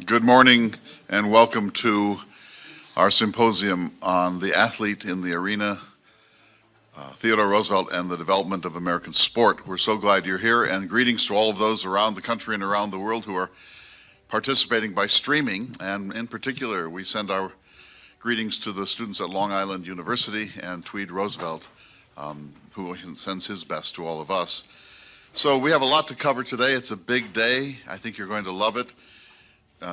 Good morning and welcome to our symposium on the athlete in the arena, Theodore Roosevelt and the development of American sport. We're so glad you're here, and greetings to all of those around the country and around the world who are participating by streaming. And in particular, we send our greetings to the students at Long Island University and Tweed Roosevelt, who sends his best to all of us. So we have a lot to cover today. It's a big day. I think you're going to love it.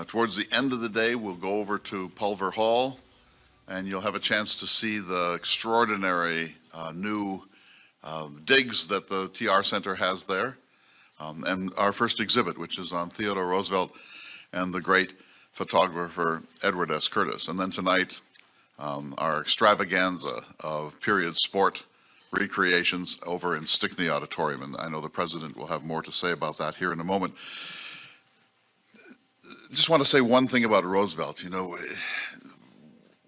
Towards the end of the day, we'll go over to Pulver Hall, and you'll have a chance to see the extraordinary new digs that the TR Center has there, and our first exhibit, which is on Theodore Roosevelt and the great photographer Edward S. Curtis. And then tonight, our extravaganza of period sport recreations over in Stickney Auditorium, and I know the president will have more to say about that here in a moment. Just want to say one thing about Roosevelt. You know,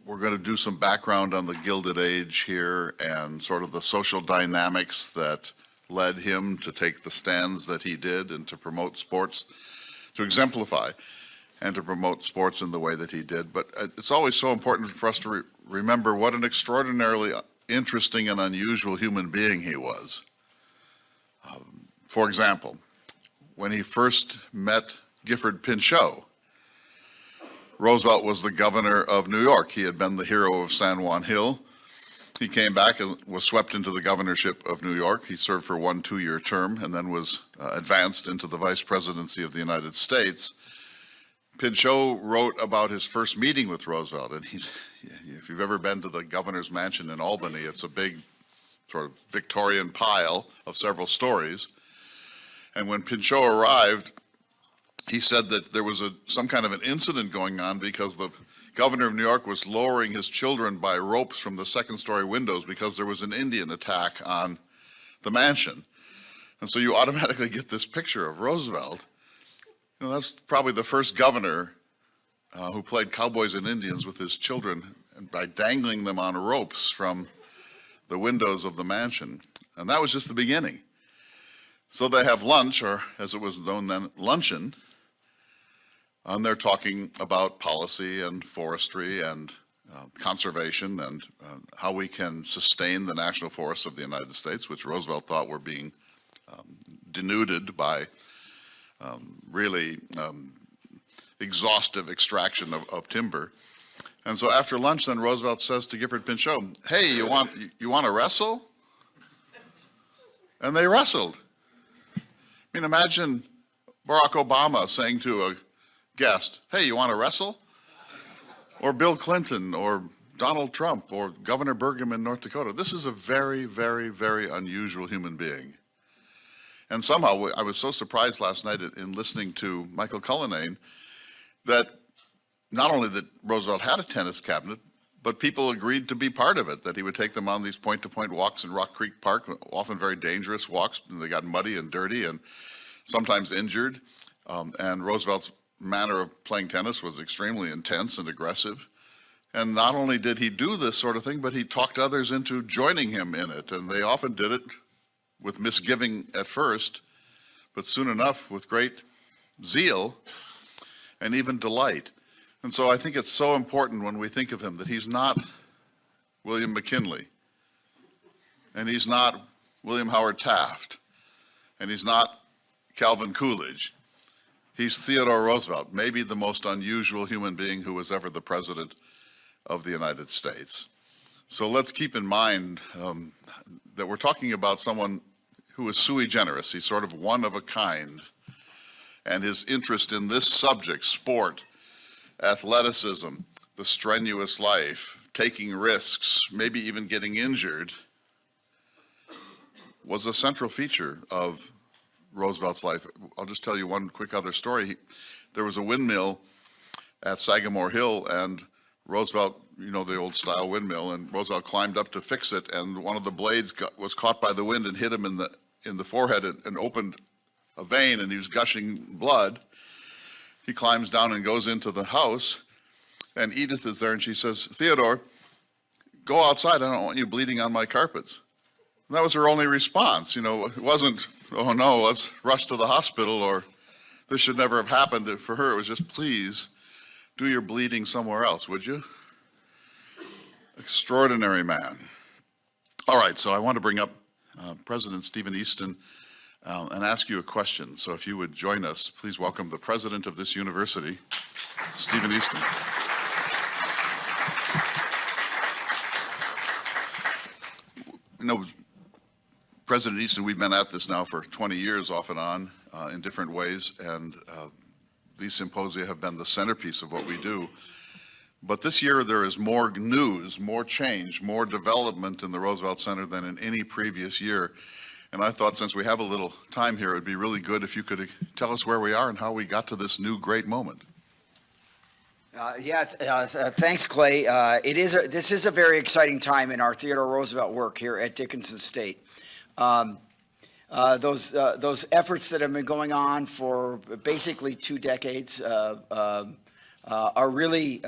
we're going to do some background on the Gilded Age here and sort of the social dynamics that led him to take the stands that he did and to promote sports, to exemplify and to promote sports in the way that he did. But it's always so important for us to remember what an extraordinarily interesting and unusual human being he was. For example, when he first met Gifford Pinchot, Roosevelt was the governor of New York. He had been the hero of San Juan Hill. He came back and was swept into the governorship of New York. He served for 1 2-year term and then was advanced into the vice presidency of the United States. Pinchot wrote about his first meeting with Roosevelt, and if you've ever been to the governor's mansion in Albany, it's a big sort of Victorian pile of several stories. And when Pinchot arrived, he said that there was some kind of an incident going on because the governor of New York was lowering his children by ropes from the second-story windows because there was an Indian attack on the mansion. And so you automatically get this picture of Roosevelt. You know, that's probably the first governor who played cowboys and Indians with his children and by dangling them on ropes from the windows of the mansion. And that was just the beginning. So they have lunch, or as it was known then, luncheon. And they're talking about policy and forestry and conservation and how we can sustain the national forests of the United States, which Roosevelt thought were being denuded by really exhaustive extraction of timber. And so after lunch, then Roosevelt says to Gifford Pinchot, "Hey, you want to wrestle?" And they wrestled. I mean, imagine Barack Obama saying to a guest, "Hey, you want to wrestle?" Or Bill Clinton or Donald Trump or Governor Burgum in North Dakota. This is a very, very, very unusual human being. And somehow I was so surprised last night in listening to Michael Cullinane that not only that Roosevelt had a tennis cabinet, but people agreed to be part of it, that he would take them on these point-to-point walks in Rock Creek Park, often very dangerous walks. They got muddy and dirty and sometimes injured. And Roosevelt's manner of playing tennis was extremely intense and aggressive. And not only did he do this sort of thing, but he talked others into joining him in it. And they often did it with misgiving at first, but soon enough with great zeal and even delight. And so I think it's so important when we think of him that he's not William McKinley, and he's not William Howard Taft, and he's not Calvin Coolidge. He's Theodore Roosevelt, maybe the most unusual human being who was ever the president of the United States. So let's keep in mind that we're talking about someone who is sui generis. He's sort of one of a kind. And his interest in this subject, sport, athleticism, the strenuous life, taking risks, maybe even getting injured, was a central feature of Roosevelt's life. I'll just tell you one quick other story. There was a windmill at Sagamore Hill, and Roosevelt, you know, the old style windmill, and Roosevelt climbed up to fix it, and one of the blades was caught by the wind and hit him in the forehead and opened a vein, and he was gushing blood. He climbs down and goes into the house, and Edith is there, and she says, "Theodore, go outside. I don't want you bleeding on my carpets." And that was her only response. You know, it wasn't, "Oh no, let's rush to the hospital," or "this should never have happened." For her, it was just, "Please do your bleeding somewhere else, would you? Extraordinary man. All right, so I want to bring up President Stephen Easton and ask you a question. So if you would join us, please welcome the president of this university, Stephen Easton. You know, President Easton, we've been at this now for 20 years off and on in different ways, and these symposia have been the centerpiece of what we do. But this year there is more news, more change, more development in the Roosevelt Center than in any previous year. And I thought, since we have a little time here, it'd be really good if you could tell us where we are and how we got to this new great moment. Thanks, Clay. This is a very exciting time in our Theodore Roosevelt work here at Dickinson State. Those efforts that have been going on for basically 2 decades are really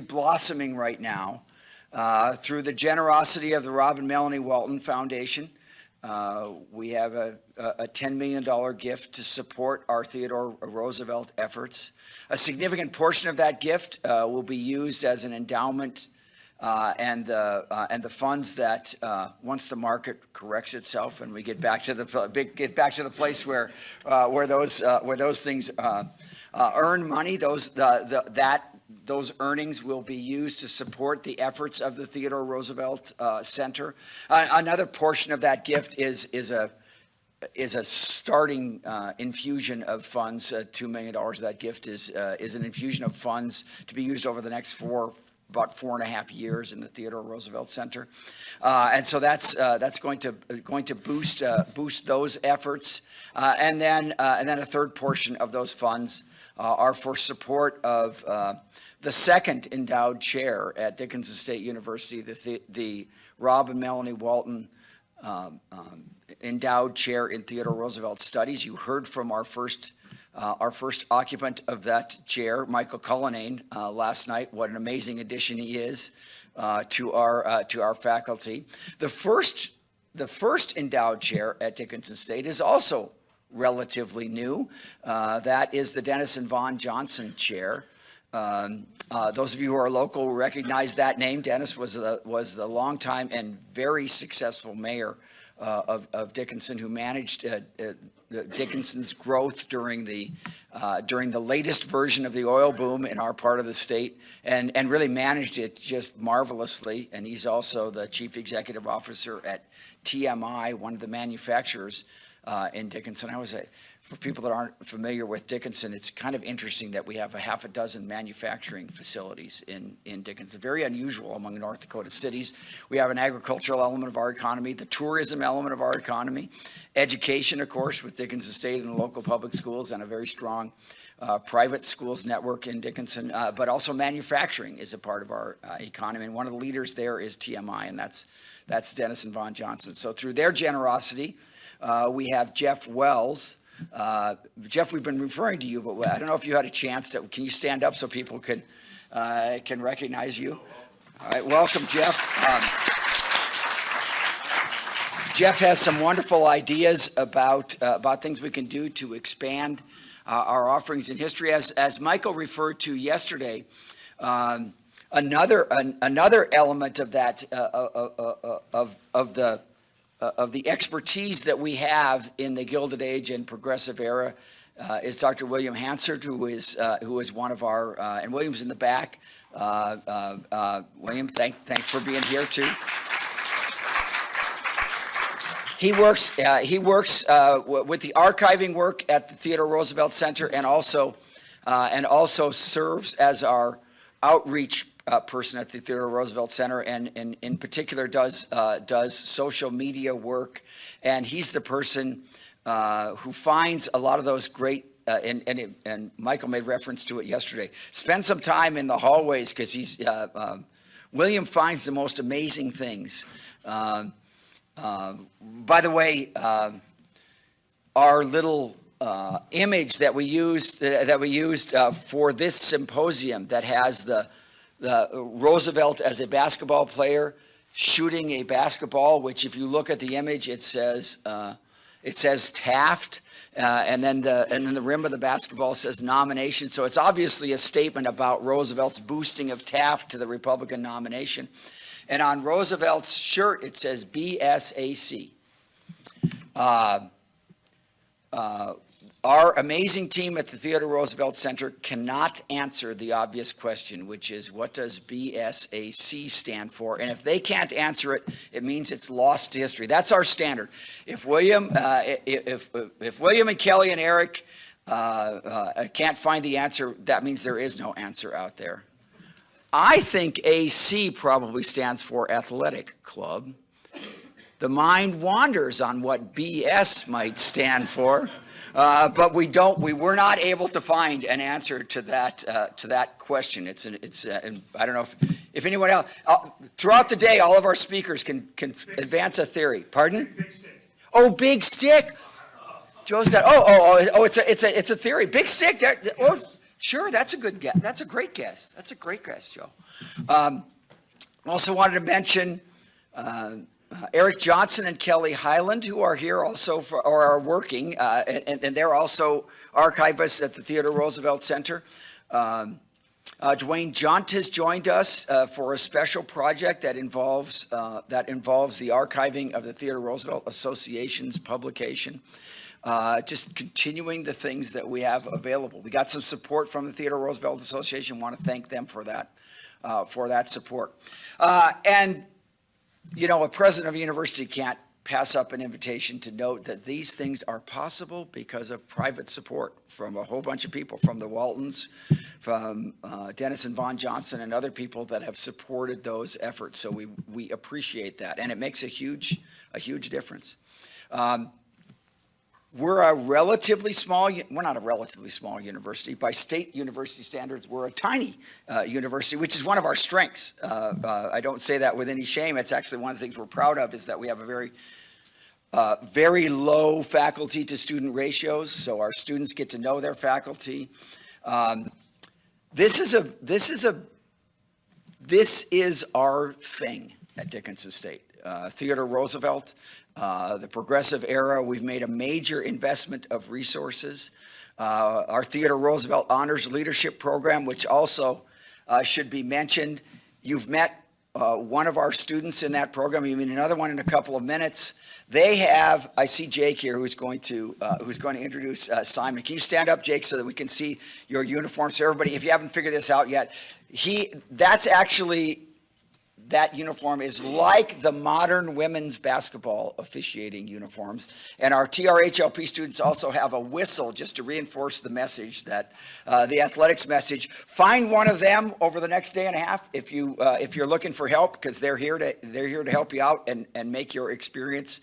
blossoming right now through the generosity of the Rob and Melanie Walton Foundation. We have a $10 million gift to support our Theodore Roosevelt efforts. A significant portion of that gift will be used as an endowment and the funds that once the market corrects itself and we get back to the place where those things earn money, those earnings will be used to support the efforts of the Theodore Roosevelt Center. Another portion of that gift is a starting infusion of funds. $2 million of that gift is an infusion of funds to be used over the next about 4.5 years in the Theodore Roosevelt Center, and so that's going to boost those efforts, and then a third portion of those funds are for support of the second endowed chair at Dickinson State University, the Rob and Melanie Walton endowed chair in Theodore Roosevelt Studies. You heard from our first occupant of that chair, Michael Cullinane, last night. What an amazing addition he is to our faculty. The first endowed chair at Dickinson State is also relatively new. That is the Dennis and Vaughn Johnson Chair. Those of you who are local will recognize that name. Dennis was the longtime and very successful mayor of Dickinson, who managed Dickinson's growth during the latest version of the oil boom in our part of the state, and really managed it just marvelously. And he's also the chief executive officer at TMI, one of the manufacturers in Dickinson. For people that aren't familiar with Dickinson, it's kind of interesting that we have a half a dozen manufacturing facilities in Dickinson. Very unusual among North Dakota cities. We have an agricultural element of our economy, the tourism element of our economy, education, of course, with Dickinson State and the local public schools, and a very strong private schools network in Dickinson, but also manufacturing is a part of our economy. And one of the leaders there is TMI, and that's Dennis and Vaughn Johnson. So through their generosity, we have Jeff Wells. Jeff, we've been referring to you, but I don't know if you had a chance. Can you stand up so people can recognize you? All right, welcome, Jeff. Jeff has some wonderful ideas about things we can do to expand our offerings in history. As Michael referred to yesterday, another element of that of the expertise that we have in the Gilded Age and Progressive Era is Dr. William Hansard, who is one of our and William's in the back. William, thanks for being here too. He works with the archiving work at the Theodore Roosevelt Center, and also serves as our outreach person at the Theodore Roosevelt Center, and in particular does social media work. And he's the person who finds a lot of those great and Michael made reference to it yesterday. Spend some time in the hallways, because William finds the most amazing things. By the way, our little image that we used for this symposium, that has the Roosevelt as a basketball player shooting a basketball, which if you look at the image, it says it says Taft, and then the rim of the basketball says nomination. So it's obviously a statement about Roosevelt's boosting of Taft to the Republican nomination. And on Roosevelt's shirt, it says BSAC. Our amazing team at the Theodore Roosevelt Center cannot answer the obvious question, which is, what does BSAC stand for? And if they can't answer it, it means it's lost to history. That's our standard. If William, if William and Kelly and Eric can't find the answer, that means there is no answer out there. I think AC probably stands for Athletic Club. The mind wanders on what BS might stand for. But we were not able to find an answer to that question. And I don't know if anyone else, throughout the day, all of our speakers can advance a theory. Pardon? Big stick. Oh, big stick. Joe's got, it's a theory. Big stick. Oh, sure, that's a good guess. That's a great guess. That's a great guess, Joe. Also wanted to mention, Eric Johnson and Kelly Highland, who are here also or are working, and they're also archivists at the Theodore Roosevelt Center. Dwayne Junt has joined us for a special project that involves the archiving of the Theodore Roosevelt Association's publication. Just continuing the things that we have available. We got some support from the Theodore Roosevelt Association. Want to thank them for that support. And you know, a president of a university can't pass up an invitation to note that these things are possible because of private support from a whole bunch of people, from the Waltons, from Dennis and Von Johnson, and other people that have supported those efforts. So we appreciate that, and it makes a huge difference. We're a relatively small, we're not a relatively small university. By state university standards, we're a tiny university, which is one of our strengths. I don't say that with any shame. It's actually one of the things we're proud of, is that we have a very low faculty to student ratios, so our students get to know their faculty. This is our thing at Dickinson State. Theodore Roosevelt, the progressive era, we've made a major investment of resources. Our Theodore Roosevelt Honors Leadership Program, which also should be mentioned. You've met one of our students in that program. You meet another one in a couple of minutes. They have, I see Jake here, who's going to introduce Simon. Can you stand up, Jake, so that we can see your uniform? So everybody, if you haven't figured this out yet, that uniform is like the modern women's basketball officiating uniforms. And our TRHLP students also have a whistle just to reinforce the message, that the athletics message. Find one of them over the next day and a half if you're looking for help, because they're here to help you out and make your experience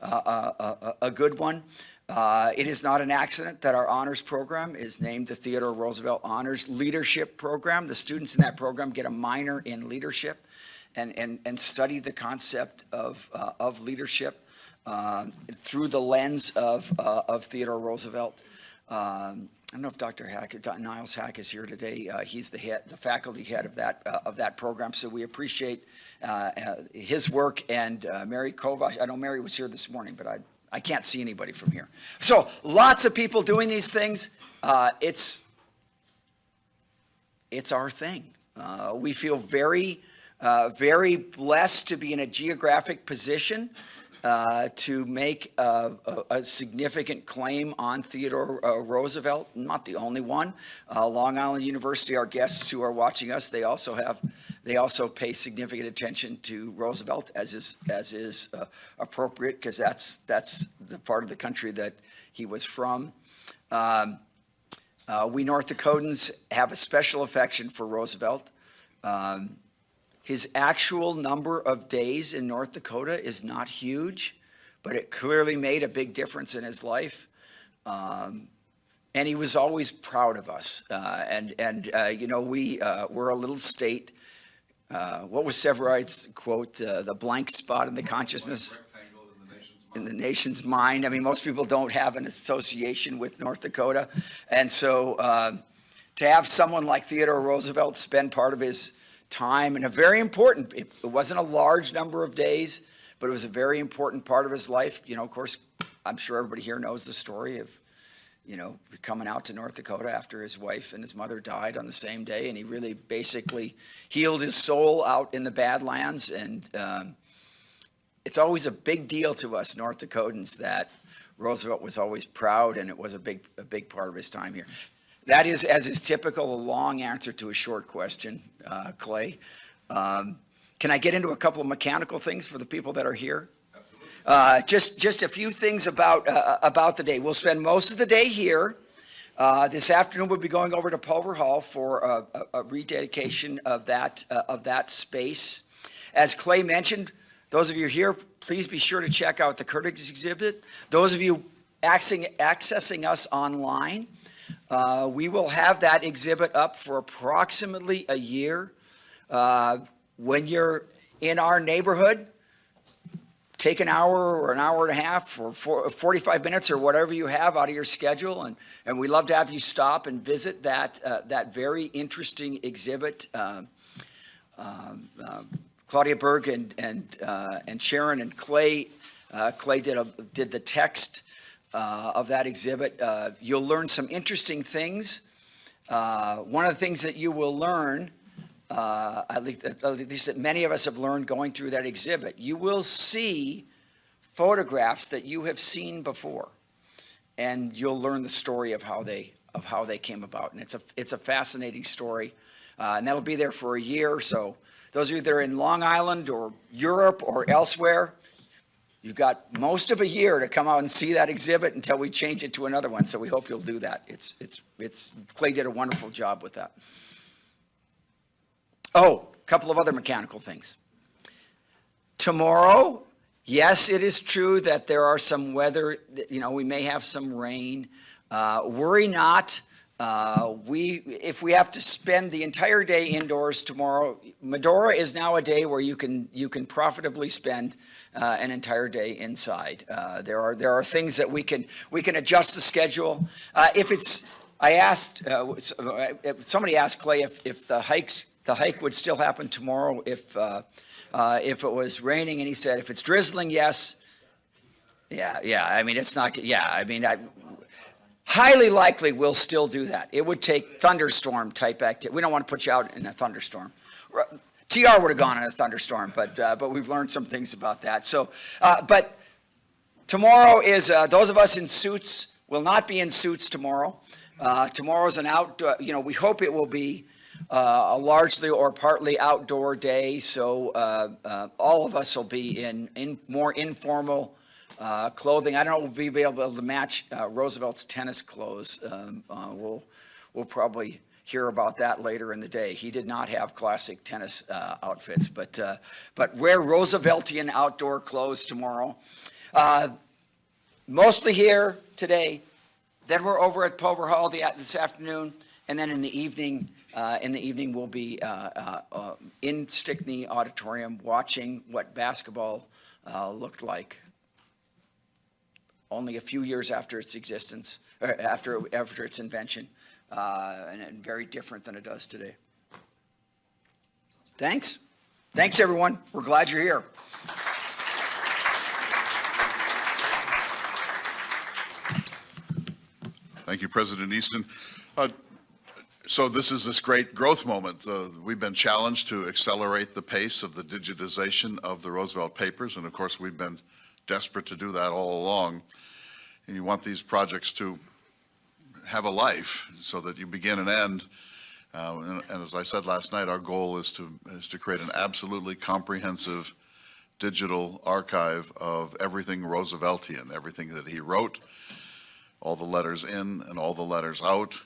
a good one. It is not an accident that our honors program is named the Theodore Roosevelt Honors Leadership Program. The students in that program get a minor in leadership and study the concept of leadership through the lens of Theodore Roosevelt. I don't know if Dr. Niles Hack is here today. He's the faculty head of that program. So we appreciate his work, and Mary Kovac. I know Mary was here this morning, but I can't see anybody from here. So lots of people doing these things. It's our thing. We feel very blessed to be in a geographic position to make a significant claim on Theodore Roosevelt. Not the only one. Long Island University, our guests who are watching us, they also pay significant attention to Roosevelt, as is appropriate, because that's the part of the country that he was from. We North Dakotans have a special affection for Roosevelt. His actual number of days in North Dakota is not huge, but it clearly made a big difference in his life. And he was always proud of us. You know, we're a little state. What was Severide quote? The blank spot in the consciousness. In the nation's mind. I mean, most people don't have an association with North Dakota. And so to have someone like Theodore Roosevelt spend part of his time in a very important, it wasn't a large number of days, but it was a very important part of his life. You know, of course, I'm sure everybody here knows the story of, coming out to North Dakota after his wife and his mother died on the same day, and he really basically healed his soul out in the Badlands. And it's always a big deal to us North Dakotans that Roosevelt was always proud, and it was a big part of his time here. That is, as is typical, a long answer to a short question, Clay. Can I get into a couple of mechanical things for the people that are here? Just a few things about the day. We'll spend most of the day here. This afternoon, we'll be going over to Pulver Hall for a rededication of that space. As Clay mentioned, those of you here, please be sure to check out the Curtis exhibit. Those of you accessing us online, we will have that exhibit up for approximately a year. When you're in our neighborhood, take an hour or an hour and a half or 45 minutes or whatever you have out of your schedule, and we'd love to have you stop and visit that very interesting exhibit. Claudia Berg and Sharon and Clay did the text of that exhibit. You'll learn some interesting things. One of the things that you will learn, at least that many of us have learned going through that exhibit, you will see photographs that you have seen before, and you'll learn the story of how they came about. And it's a fascinating story, and that'll be there for a year. So those of you that are in Long Island or Europe or elsewhere, you've got most of a year to come out and see that exhibit until we change it to another one. So we hope you'll do that. Clay did a wonderful job with that. Oh, a couple of other mechanical things. Tomorrow, yes, it is true that there are some weather, we may have some rain. Worry not. If we have to spend the entire day indoors tomorrow, Medora is now a day where you can profitably spend an entire day inside. There are things that we can adjust the schedule. Somebody asked Clay if the hike would still happen tomorrow if it was raining, and he said if it's drizzling, yes. Yeah. I mean, it's not. Yeah. I mean, highly likely we'll still do that. It would take thunderstorm type activity. We don't want to put you out in a thunderstorm. TR would have gone in a thunderstorm, but we've learned some things about that. So, but tomorrow is those of us in suits will not be in suits tomorrow. Tomorrow's an outdoor. We hope it will be a largely or partly outdoor day. So all of us will be in more informal clothing. I don't know if we'll be able to match Roosevelt's tennis clothes. We'll probably hear about that later in the day. He did not have classic tennis outfits, but wear Rooseveltian outdoor clothes tomorrow. Mostly here today. Then we're over at Pulver Hall this afternoon, and then in the evening we'll be in Stickney Auditorium watching what basketball looked like only a few years after its existence, or after its invention, and very different than it does today. Thanks, everyone. We're glad you're here. Thank you, President Easton. So this great growth moment. We've been challenged to accelerate the pace of the digitization of the Roosevelt papers, and of course we've been desperate to do that all along. And you want these projects to have a life so that you begin and end. And as I said last night, our goal is to create an absolutely comprehensive digital archive of everything Rooseveltian, everything that he wrote, all the letters in and all the letters out,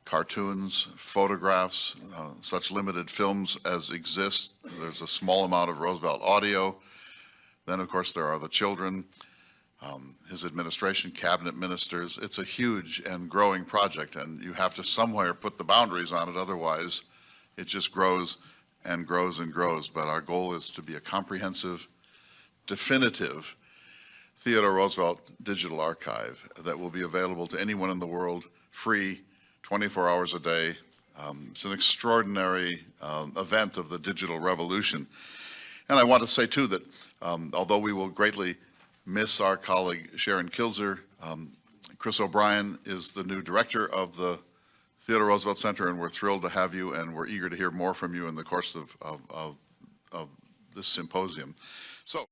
cartoons, photographs, such limited films as exist. There's a small amount of Roosevelt audio. Then, of course, there are the children, his administration, cabinet ministers. It's a huge and growing project, and you have to somewhere put the boundaries on it. Otherwise, it just grows and grows and grows. But our goal is to be a comprehensive, definitive Theodore Roosevelt digital archive that will be available to anyone in the world, free, 24 hours a day. It's an extraordinary event of the digital revolution. And I want to say, too, that although we will greatly miss our colleague Sharon Kilzer. Chris O'Brien is the new director of the Theodore Roosevelt Center, and we're thrilled to have you, and we're eager to hear more from you in the course of this symposium. So.